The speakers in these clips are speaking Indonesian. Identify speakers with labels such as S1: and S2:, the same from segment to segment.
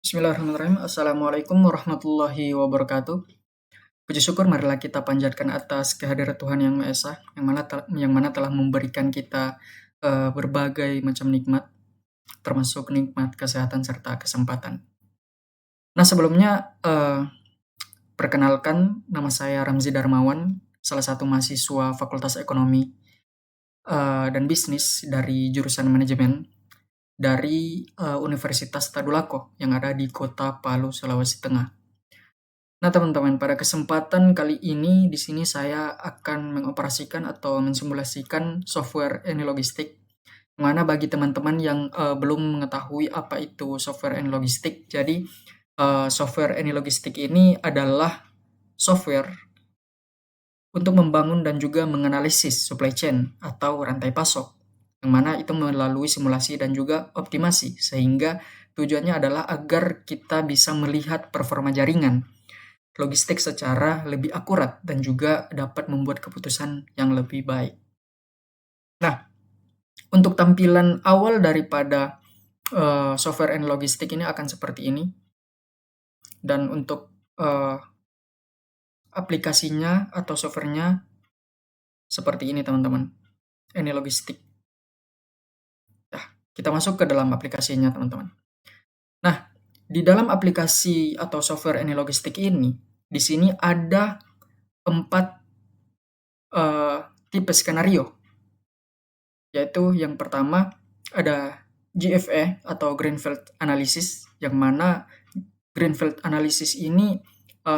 S1: Bismillahirrahmanirrahim. Assalamualaikum warahmatullahi wabarakatuh. Puji syukur marilah kita panjatkan atas kehadirat Tuhan Yang Maha Esa, yang mana telah memberikan kita berbagai macam nikmat, termasuk nikmat kesehatan serta kesempatan. Nah, sebelumnya perkenalkan, nama saya Ramzi Darmawan, salah satu mahasiswa Fakultas Ekonomi dan Bisnis dari jurusan Manajemen dari Universitas Tadulako yang ada di Kota Palu, Sulawesi Tengah. Nah, teman-teman, pada kesempatan kali ini di sini saya akan mengoperasikan atau mensimulasikan software Anylogistic. Mana bagi teman-teman yang belum mengetahui apa itu software Anylogistic, jadi software Anylogistic ini adalah software untuk membangun dan juga menganalisis supply chain atau rantai pasok, yang mana itu melalui simulasi dan juga optimasi, sehingga tujuannya adalah agar kita bisa melihat performa jaringan logistik secara lebih akurat dan juga dapat membuat keputusan yang lebih baik. Nah, untuk tampilan awal daripada software and logistik ini akan seperti ini. Dan untuk aplikasinya atau softwarenya seperti ini, teman-teman. Anylogistic. Nah, kita masuk ke dalam aplikasinya, teman-teman. Nah, di dalam aplikasi atau software Anylogistic ini, di sini ada 4 tipe skenario. Yaitu yang pertama ada GFA atau Greenfield Analysis, yang mana Greenfield Analysis ini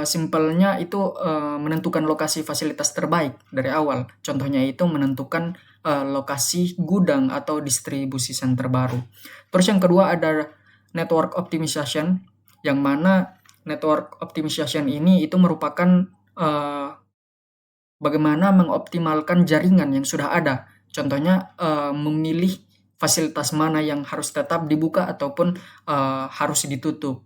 S1: simpelnya itu menentukan lokasi fasilitas terbaik dari awal. Contohnya itu menentukan lokasi gudang atau distribusi center baru. Terus yang kedua ada Network Optimization, yang mana Network Optimization ini itu merupakan bagaimana mengoptimalkan jaringan yang sudah ada. Contohnya memilih fasilitas mana yang harus tetap dibuka ataupun harus ditutup.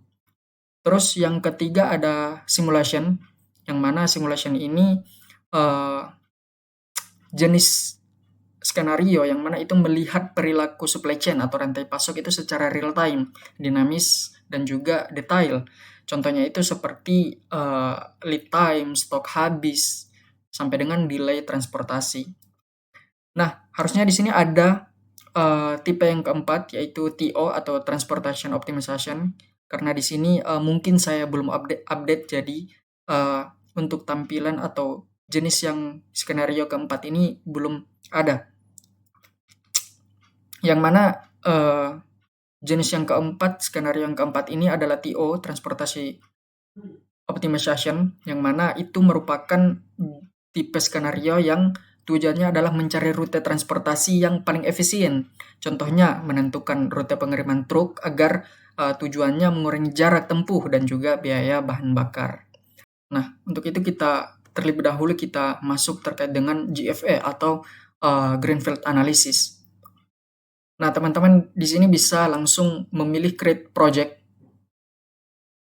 S1: Terus yang ketiga ada simulation, yang mana simulation ini jenis skenario yang mana itu melihat perilaku supply chain atau rantai pasok itu secara real time, dinamis, dan juga detail. Contohnya itu seperti lead time, stok habis, sampai dengan delay transportasi. Nah, harusnya di sini ada tipe yang keempat, yaitu TO atau Transportation Optimization, karena di sini mungkin saya belum update, jadi untuk tampilan atau jenis yang skenario keempat ini belum ada. Yang mana jenis yang keempat, skenario yang keempat ini adalah TO, Transportasi Optimization, yang mana itu merupakan tipe skenario yang tujuannya adalah mencari rute transportasi yang paling efisien. Contohnya menentukan rute pengiriman truk agar tujuannya mengurangi jarak tempuh dan juga biaya bahan bakar. Nah, untuk itu kita terlebih dahulu kita masuk terkait dengan GFA atau Greenfield Analysis. Nah, teman-teman di sini bisa langsung memilih create project.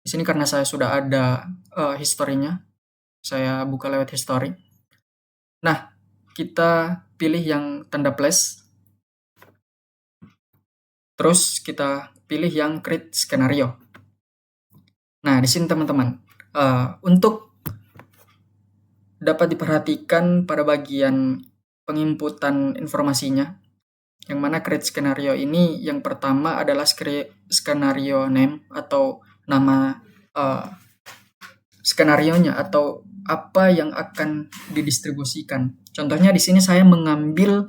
S1: Di sini karena saya sudah ada historinya, saya buka lewat history. Nah, kita pilih yang tanda plus. Terus kita pilih yang create skenario. Nah, di sini teman-teman, untuk dapat diperhatikan pada bagian penginputan informasinya, yang mana create skenario ini yang pertama adalah skenario name atau nama skenarionya atau apa yang akan didistribusikan. Contohnya di sini saya mengambil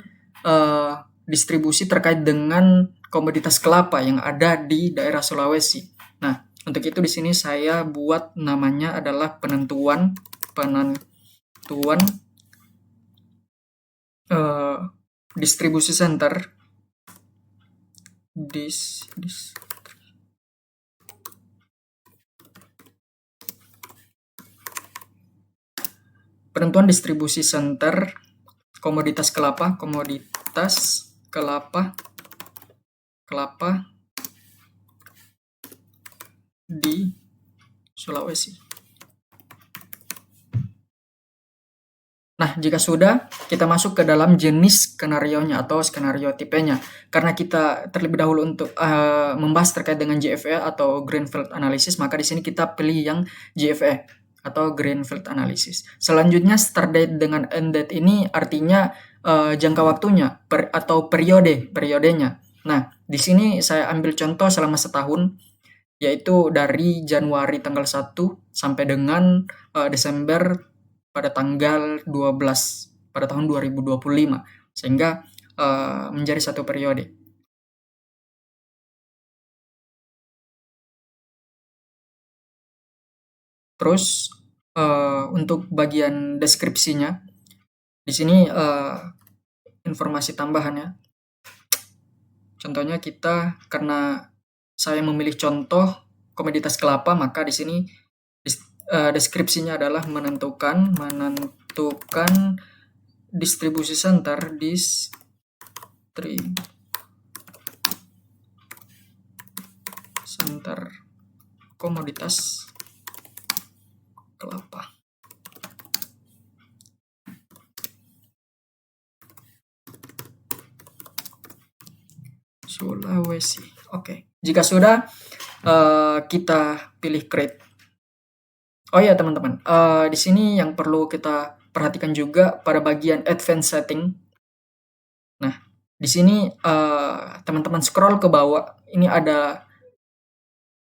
S1: distribusi terkait dengan komoditas kelapa yang ada di daerah Sulawesi. Nah, untuk itu di sini saya buat namanya adalah penentuan distribusi center. Penentuan distribusi center komoditas kelapa di Sulawesi. Nah, Nah, jika sudah, kita masuk ke dalam jenis skenarionya atau skenario tipenya. Karena kita terlebih dahulu untuk membahas terkait dengan GFE atau Greenfield Analysis, maka di sini kita pilih yang GFE atau Greenfield Analysis. Selanjutnya, start date dengan end date ini artinya jangka waktunya atau periodenya. Nah, di sini saya ambil contoh selama setahun, yaitu dari Januari tanggal 1 sampai dengan Desember pada tanggal 12 pada tahun 2025, sehingga menjadi satu periode. Terus untuk bagian deskripsinya, di sini informasi tambahannya. Contohnya kita, karena saya memilih contoh komoditas kelapa, maka di sini deskripsinya adalah menentukan distribusi center komoditas kelapa. Sulawesi. Oke. Jika sudah, kita pilih create. Oh ya teman-teman, di sini yang perlu kita perhatikan juga pada bagian advanced setting. Nah, di sini teman-teman scroll ke bawah, ini ada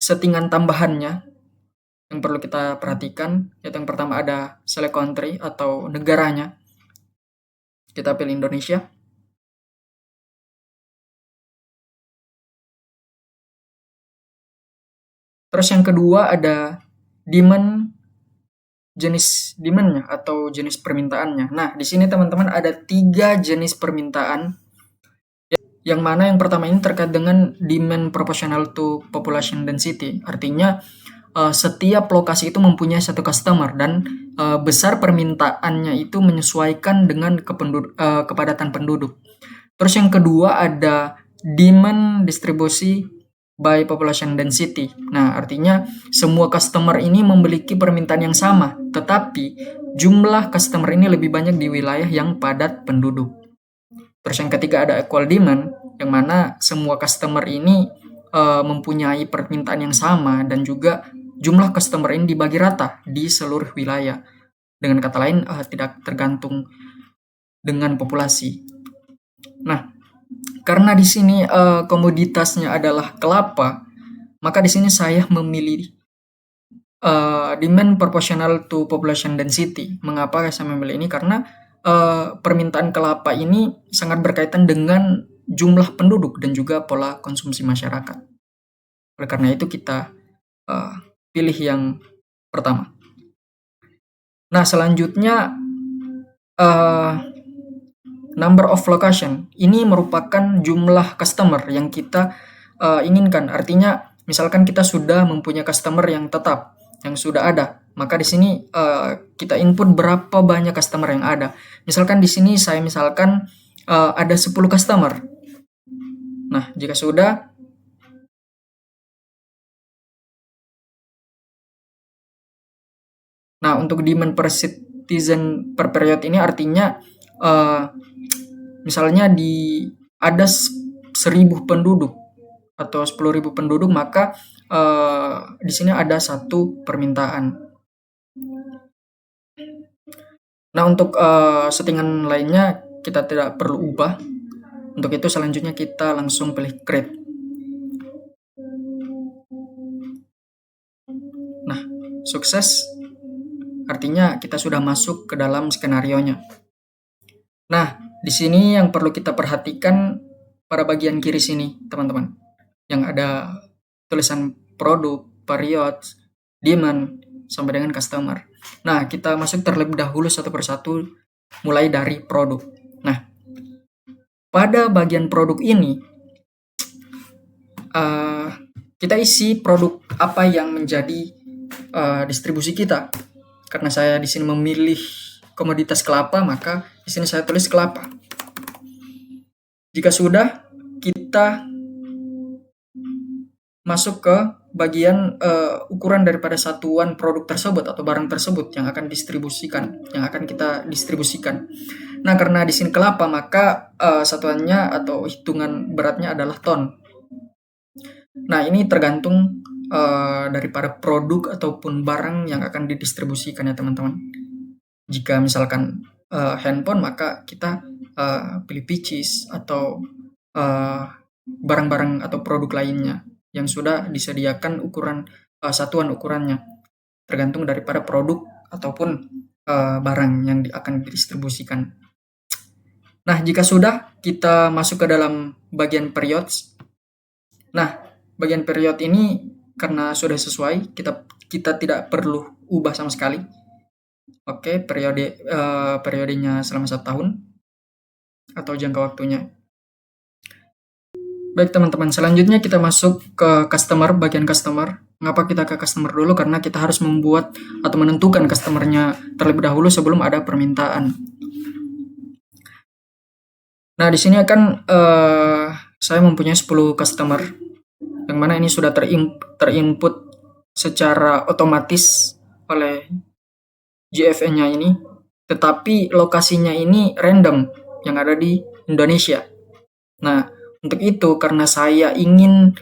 S1: settingan tambahannya yang perlu kita perhatikan. Yaitu yang pertama ada select country atau negaranya. Kita pilih Indonesia. Terus yang kedua ada jenis demand-nya atau jenis permintaannya. Nah, di sini teman-teman ada 3 jenis permintaan, yang mana yang pertama ini terkait dengan demand proportional to population density. Artinya setiap lokasi itu mempunyai satu customer dan besar permintaannya itu menyesuaikan dengan kepadatan penduduk. Terus yang kedua ada demand distribusi by population density. Nah, artinya semua customer ini memiliki permintaan yang sama, tetapi jumlah customer ini lebih banyak di wilayah yang padat penduduk. Terus yang ketiga ada equal demand, yang mana semua customer ini mempunyai permintaan yang sama dan juga jumlah customer ini dibagi rata di seluruh wilayah. Dengan kata lain, tidak tergantung dengan populasi. Nah, karena di sini komoditasnya adalah kelapa, maka di sini saya memilih demand proportional to population density. Mengapa saya memilih ini? Karena permintaan kelapa ini sangat berkaitan dengan jumlah penduduk dan juga pola konsumsi masyarakat. Oleh karena itu kita pilih yang pertama. Nah, selanjutnya number of location. Ini merupakan jumlah customer yang kita inginkan. Artinya, misalkan kita sudah mempunyai customer yang tetap, yang sudah ada, maka di sini kita input berapa banyak customer yang ada. Misalkan di sini saya ada 10 customer. Nah, jika sudah, nah untuk demand per citizen per period ini artinya misalnya ada 1.000 penduduk atau 10.000 penduduk, maka di sini ada satu permintaan. Nah, untuk settingan lainnya kita tidak perlu ubah. Untuk itu selanjutnya kita langsung pilih create. Nah, sukses. Artinya kita sudah masuk ke dalam skenarionya. Nah, di sini yang perlu kita perhatikan pada bagian kiri sini, teman-teman, yang ada tulisan produk, period, demand, sampai dengan customer. Nah, kita masuk terlebih dahulu satu persatu, mulai dari produk. Nah, pada bagian produk ini, kita isi produk apa yang menjadi distribusi kita. Karena saya di sini memilih komoditas kelapa, maka di sini saya tulis kelapa. Jika sudah, kita masuk ke bagian ukuran daripada satuan produk tersebut atau barang tersebut yang akan kita distribusikan. Nah, karena di sini kelapa, maka satuannya atau hitungan beratnya adalah ton. Nah, ini tergantung daripada produk ataupun barang yang akan didistribusikan ya teman-teman. Jika misalkan handphone, maka kita pilih pieces atau barang-barang atau produk lainnya yang sudah disediakan satuan ukurannya, tergantung daripada produk ataupun barang yang akan didistribusikan. Nah, jika sudah, kita masuk ke dalam bagian periods. Nah, bagian period ini karena sudah sesuai, kita tidak perlu ubah sama sekali. Oke, periodenya selama 1 tahun atau jangka waktunya. Baik teman-teman, selanjutnya kita masuk ke bagian customer. Mengapa kita ke customer dulu? Karena kita harus membuat atau menentukan customernya terlebih dahulu sebelum ada permintaan. Nah, di sini akan saya mempunyai 10 customer, yang mana ini sudah terinput secara otomatis oleh GFN-nya ini, tetapi lokasinya ini random yang ada di Indonesia. Nah, untuk itu karena saya ingin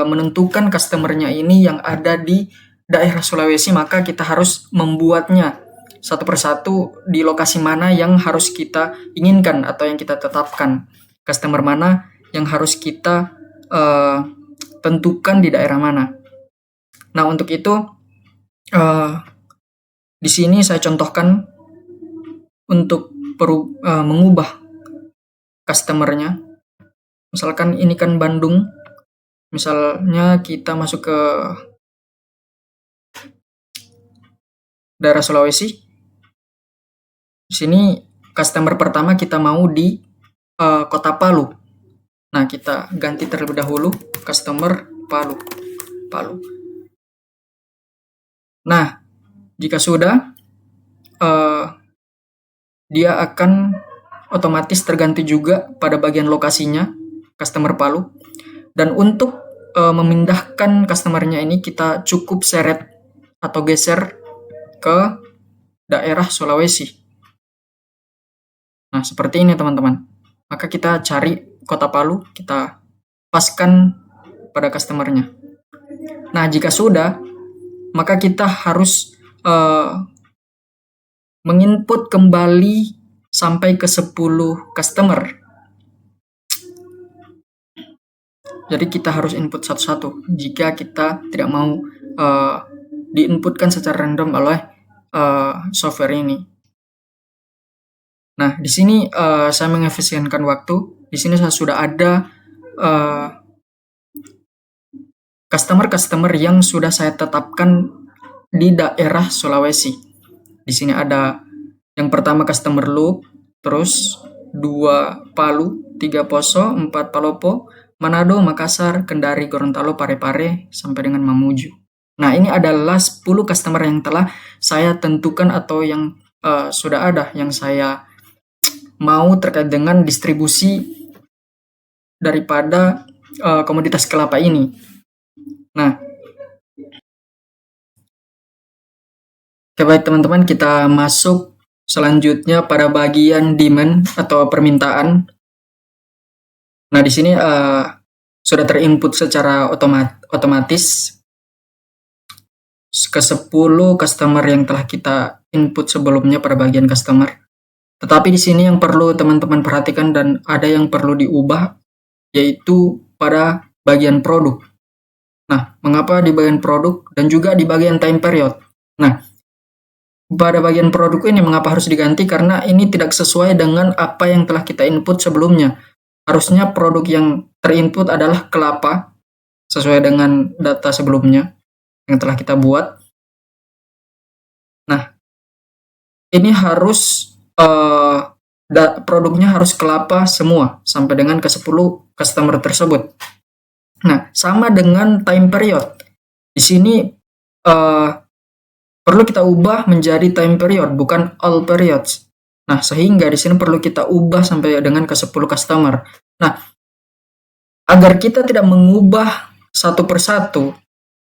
S1: menentukan customernya ini yang ada di daerah Sulawesi, maka kita harus membuatnya satu persatu di lokasi mana yang harus kita inginkan atau yang kita tetapkan, customer mana yang harus kita tentukan di daerah mana. Nah, untuk itu di sini saya contohkan untuk mengubah customernya. Misalkan ini kan Bandung, misalnya kita masuk ke daerah Sulawesi. Di sini customer pertama kita mau di Kota Palu. Nah, kita ganti terlebih dahulu customer Palu. Nah, jika sudah, dia akan otomatis terganti juga pada bagian lokasinya, customer Palu. Dan untuk memindahkan customernya ini, kita cukup seret atau geser ke daerah Sulawesi. Nah, seperti ini teman-teman. Maka kita cari Kota Palu, kita paskan pada customernya. Nah, jika sudah, maka kita harus menginput kembali sampai ke 10 customer. Jadi kita harus input satu-satu jika kita tidak mau diinputkan secara random oleh software ini. Nah, di sini saya mengefisienkan waktu. Di sini saya sudah ada customer yang sudah saya tetapkan di daerah Sulawesi. Di sini ada yang pertama customer Loop, terus 2 Palu, 3 Poso, 4 Palopo, Manado, Makassar, Kendari, Gorontalo, Parepare, sampai dengan Mamuju. Nah, ini adalah 10 customer yang telah saya tentukan atau yang sudah ada, yang saya mau terkait dengan distribusi daripada komoditas kelapa ini. Nah, oke, baik teman-teman, kita masuk selanjutnya pada bagian demand atau permintaan. Nah, di sini sudah terinput secara otomatis ke 10 customer yang telah kita input sebelumnya pada bagian customer. Tetapi di sini yang perlu teman-teman perhatikan dan ada yang perlu diubah, yaitu pada bagian produk. Nah, mengapa di bagian produk dan juga di bagian time period? Nah, pada bagian produk ini mengapa harus diganti? Karena ini tidak sesuai dengan apa yang telah kita input sebelumnya. Harusnya produk yang terinput adalah kelapa, sesuai dengan data sebelumnya yang telah kita buat. Nah, ini harus produknya harus kelapa semua sampai dengan ke 10 customer tersebut. Nah, sama dengan time period. Di sini perlu kita ubah menjadi time period, bukan all periods. Nah, sehingga di sini perlu kita ubah sampai dengan ke 10 customer. Nah, agar kita tidak mengubah satu persatu,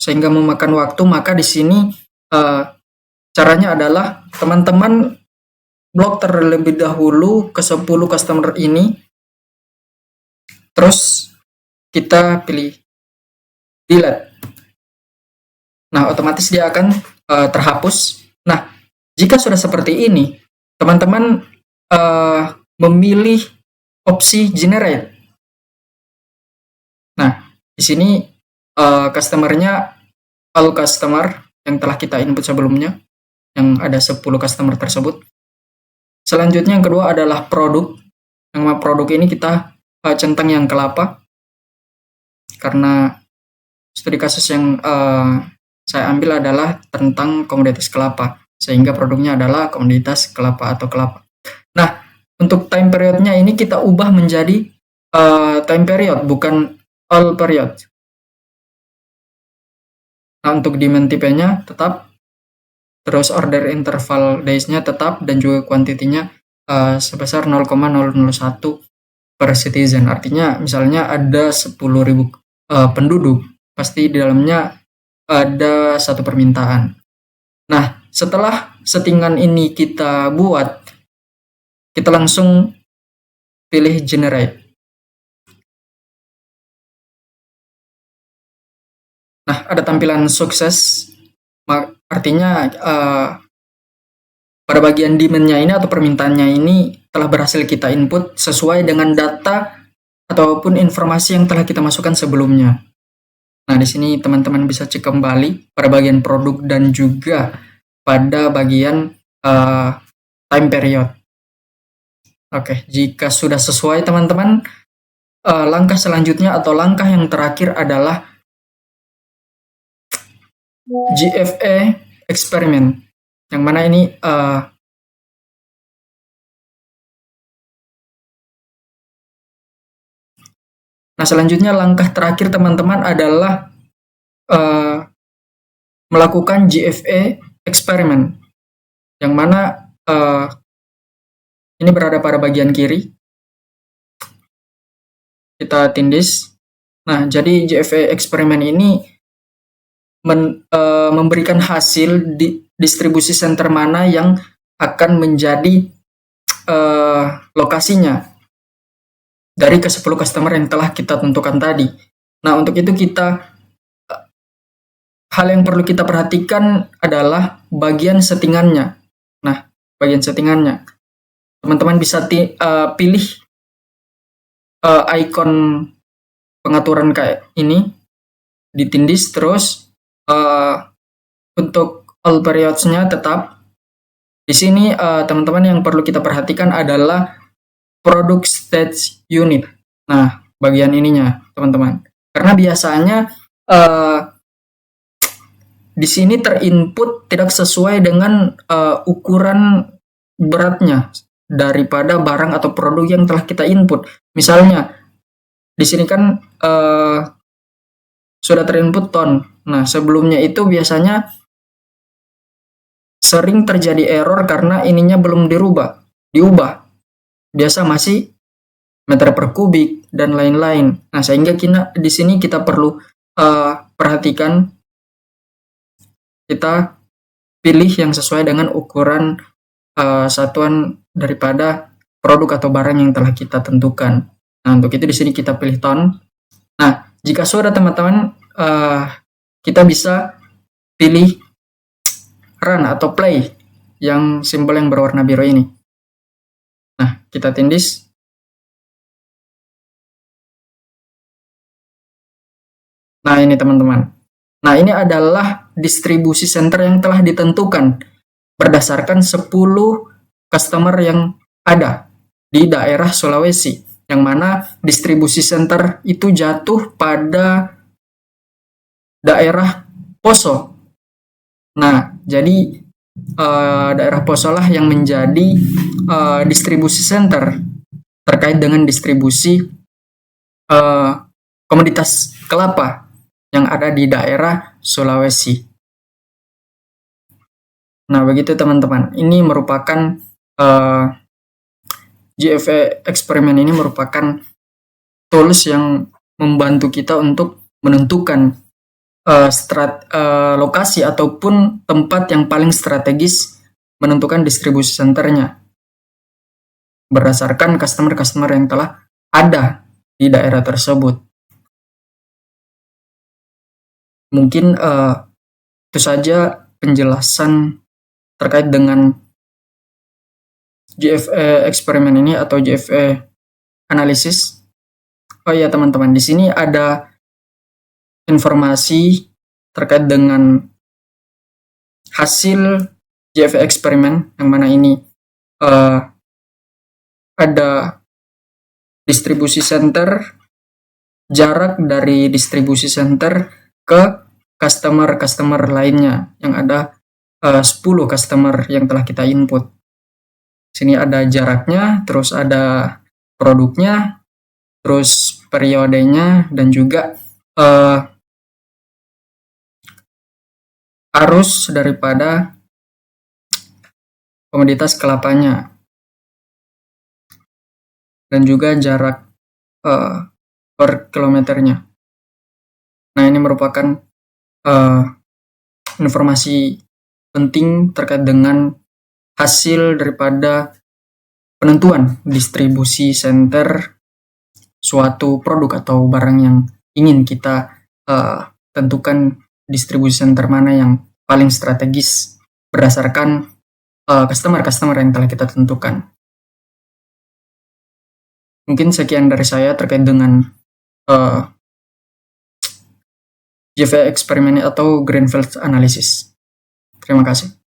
S1: sehingga memakan waktu. Maka di sini caranya adalah teman-teman blok terlebih dahulu ke 10 customer ini, terus kita pilih delete. Nah, otomatis dia akan terhapus. Nah, jika sudah seperti ini, teman-teman memilih opsi generate. Nah, di sini customer-nya all customer yang telah kita input sebelumnya, yang ada 10 customer tersebut. Selanjutnya yang kedua adalah produk. Nama produk ini kita centang yang kelapa, karena studi kasus yang saya ambil adalah tentang komoditas kelapa, sehingga produknya adalah komoditas kelapa atau kelapa. Nah, untuk time periodnya ini kita ubah menjadi time period, bukan all period. Nah, untuk demand tipenya tetap, terus order interval days-nya tetap, dan juga kuantitinya sebesar 0,001 per citizen. Artinya misalnya ada 10.000 penduduk, pasti di dalamnya ada satu permintaan. Nah, setelah settingan ini kita buat, kita langsung pilih generate. Nah, ada tampilan sukses, artinya pada bagian demand-nya ini atau permintaannya ini telah berhasil kita input sesuai dengan data ataupun informasi yang telah kita masukkan sebelumnya. Nah, di sini teman-teman bisa cek kembali pada bagian produk dan juga pada bagian time period. Oke, jika sudah sesuai teman-teman, langkah selanjutnya atau langkah yang terakhir adalah GFA eksperimen, yang mana ini nah, selanjutnya langkah terakhir teman-teman adalah melakukan GFA eksperimen, yang mana ini berada pada bagian kiri. Kita tindis. Nah, jadi GFA eksperimen ini memberikan hasil di distribusi center mana yang akan menjadi lokasinya dari ke 10 customer yang telah kita tentukan tadi. Nah, untuk itu hal yang perlu kita perhatikan adalah bagian settingannya. Nah, bagian settingannya, teman-teman bisa pilih icon pengaturan kayak ini, ditindis, terus untuk all periods-nya tetap. Di sini teman-teman yang perlu kita perhatikan adalah product stage unit. Nah, bagian ininya teman-teman, karena biasanya di sini terinput tidak sesuai dengan ukuran beratnya daripada barang atau produk yang telah kita input. Misalnya di sini kan sudah terinput ton. Nah, sebelumnya itu biasanya sering terjadi error karena ininya belum diubah. Biasa masih meter per kubik dan lain-lain. Nah, sehingga di sini kita perlu perhatikan, kita pilih yang sesuai dengan ukuran satuan daripada produk atau barang yang telah kita tentukan. Nah, untuk itu di sini kita pilih ton. Nah, jika sudah teman-teman, kita bisa pilih run atau play, yang simbol yang berwarna biru ini. Nah, kita tindis. Nah, ini teman-teman. Nah, ini adalah distribusi center yang telah ditentukan berdasarkan 10 customer yang ada di daerah Sulawesi, yang mana distribusi center itu jatuh pada daerah Poso. Nah, jadi daerah Poso lah yang menjadi distribusi center terkait dengan distribusi komoditas kelapa yang ada di daerah Sulawesi. Nah, begitu teman-teman. Ini merupakan GFA eksperimen ini merupakan tools yang membantu kita untuk menentukan lokasi ataupun tempat yang paling strategis menentukan distribusi centernya berdasarkan customer-customer yang telah ada di daerah tersebut. Mungkin itu saja penjelasan terkait dengan GFA eksperimen ini atau GFA analisis. Oh iya teman-teman, di sini ada informasi terkait dengan hasil GFA eksperimen, yang mana ini ada distribusi center, jarak dari distribusi center ke customer lainnya, yang ada 10 customer yang telah kita input. Sini ada jaraknya, terus ada produknya, terus periodenya, dan juga arus daripada komoditas kelapanya, dan juga jarak per kilometernya. Nah, ini merupakan informasi penting terkait dengan hasil daripada penentuan distribusi center suatu produk atau barang yang ingin kita tentukan distribusi center mana yang paling strategis berdasarkan customer yang telah kita tentukan. Mungkin sekian dari saya terkait dengan GFA eksperimen atau Greenfield analysis. Terima kasih.